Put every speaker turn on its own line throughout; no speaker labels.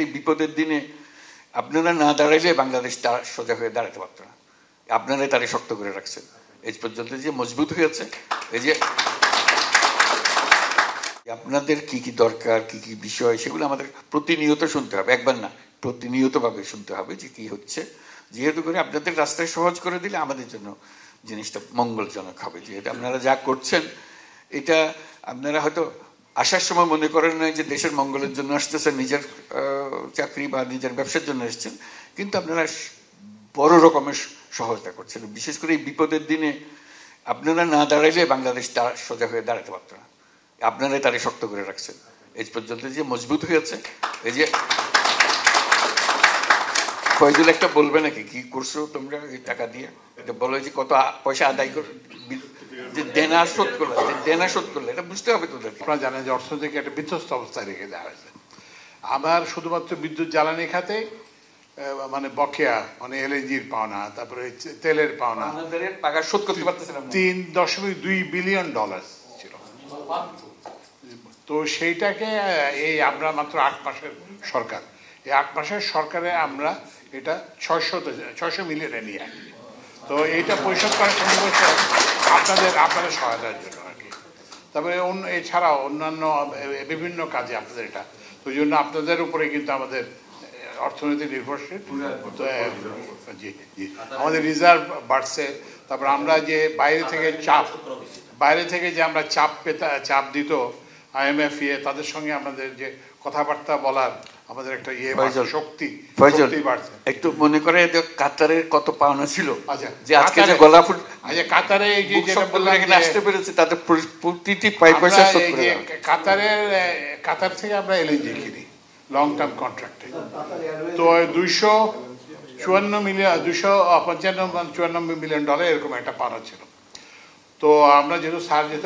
এই বিপদের দিনে আপনারা না দাঁড়াইলে বাংলাদেশ তার সোজা হয়ে দাঁড়াতে পারত না। আপনারাই তারে শক্ত করে রাখছেন এই পর্যন্ত, যে মজবুত হয়েছে। এই যে আপনাদের কি কি দরকার, কি কি বিষয়, সেগুলো আমাদের প্রতিনিয়ত শুনতে হবে, একবার না প্রতিনিয়তভাবে শুনতে হবে যে কি হচ্ছে। যেহেতু করে আপনাদের রাস্তায় সহজ করে দিলে আমাদের জন্য জিনিসটা মঙ্গলজনক হবে। যেহেতু আপনারা যা করছেন এটা আপনারা হয়তো আসার সময় মনে করেন না যে দেশের মঙ্গলের জন্য আসতেছেন, নিজের চাকরি বা নিজের ব্যবসার জন্য এসছেন, কিন্তু আপনারা বড় রকমের সহায়তা করছেন। বিশেষ করে এই বিপদের দিনে আপনারা না দাঁড়াইলে বাংলাদেশ তার সোজা হয়ে দাঁড়াতে পারত না। আপনারাই তারে শক্ত করে রাখছেন এই পর্যন্ত, যে মজবুত হয়েছে। এই যে ফয়জুল একটা বলবে নাকি কি করছো তোমরা এই টাকা দিয়ে, এটা বলো যে কত পয়সা আদায় করে, যে দেনা শোধ করলে, দেনা শোধ করলে, এটা বুঝতে হবে তোদের।
আপনারা জানেন যে অর্থনীতিকে একটা বিধ্বস্ত অবস্থায় রেখে দেওয়া হয়েছে। আবার শুধুমাত্র বিদ্যুৎ জ্বালানি খাতে মানে বকেয়া, মানে এলএনজির পাওনা, তারপরে তেলের পাওনা
টাকা শোধ করতে পারতেছিলাম না,
$3.2 বিলিয়ন ছিল। তো সেইটাকে এই আমরা মাত্র 8 মাসের সরকার, এই 8 মাসের সরকারে আমরা এটা 600 মিলিয়নে নিয়ে আসি। তো এইটা পরিশোধ করার সম্ভব আপনাদের সহায়তার জন্য আর কি। তারপরে এছাড়াও অন্যান্য বিভিন্ন কাজে আপনাদের এটা, ওই জন্য আপনাদের উপরে কিন্তু আমাদের অর্থনীতি নির্ভরশীল। জি জি, আমাদের রিজার্ভ বাড়ছে। তারপর আমরা যে বাইরে থেকে যে আমরা চাপ দিত IMF, তাদের সঙ্গে আমাদের যে কথাবার্তা বলার আমাদের একটা শক্তি বাড়ছে।
একটু মনে করে কাতারের কত পাওনা ছিল, যে আজকে যে গলা ফুট
কাতারে এই যে
আসতে পেরেছে, তাদের প্রতিটি পয়সা শোধ করে।
কাতার থেকে আমরা এলএনজি কিনি লং টার্ম কন্ট্রাক্টে। তো $254 মিলিয়ন এরকম একটা পাওনা ছিল। তো আমরা যেহেতু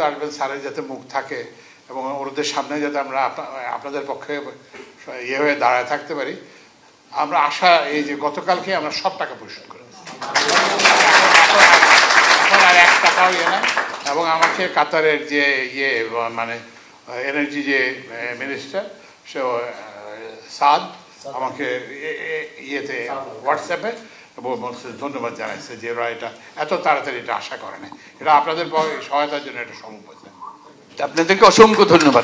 আসবেন, স্যারের যাতে মুখ থাকে এবং ওদের সামনে যাতে আমরা আপনাদের পক্ষে হয়ে দাঁড়ায় থাকতে পারি, আমরা এই যে গতকালকে আমরা সব টাকা পরিশোধ করি, এখন আর 1 টাকাও না। এবং আমাকে কাতারের যে মানে এনার্জি যে মিনিস্টার, সে সাদ, আমাকে হোয়াটসঅ্যাপে ধন্যবাদ জানাইছে যে ওরা এটা এত তাড়াতাড়ি এটা আশা করে না। এটা আপনাদের সহায়তার জন্য এটা সম্ভব হয়েছে।
আপনাদেরকে অসংখ্য ধন্যবাদ।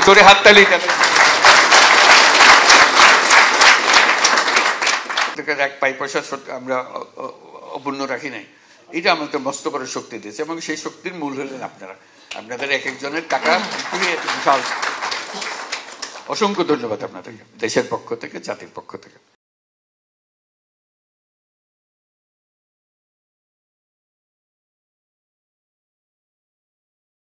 জোরে হাততালি। এক পয়সা আমরা অপূর্ণ রাখি নাই, এটা আমাদের মস্ত বড় শক্তি দিয়েছে, এবং সেই শক্তির মূল হলেন আপনারা। আপনাদের এক একজনের টাকা বিশাল। অসংখ্য ধন্যবাদ আপনাদেরকে, দেশের পক্ষ থেকে, জাতির পক্ষ থেকে।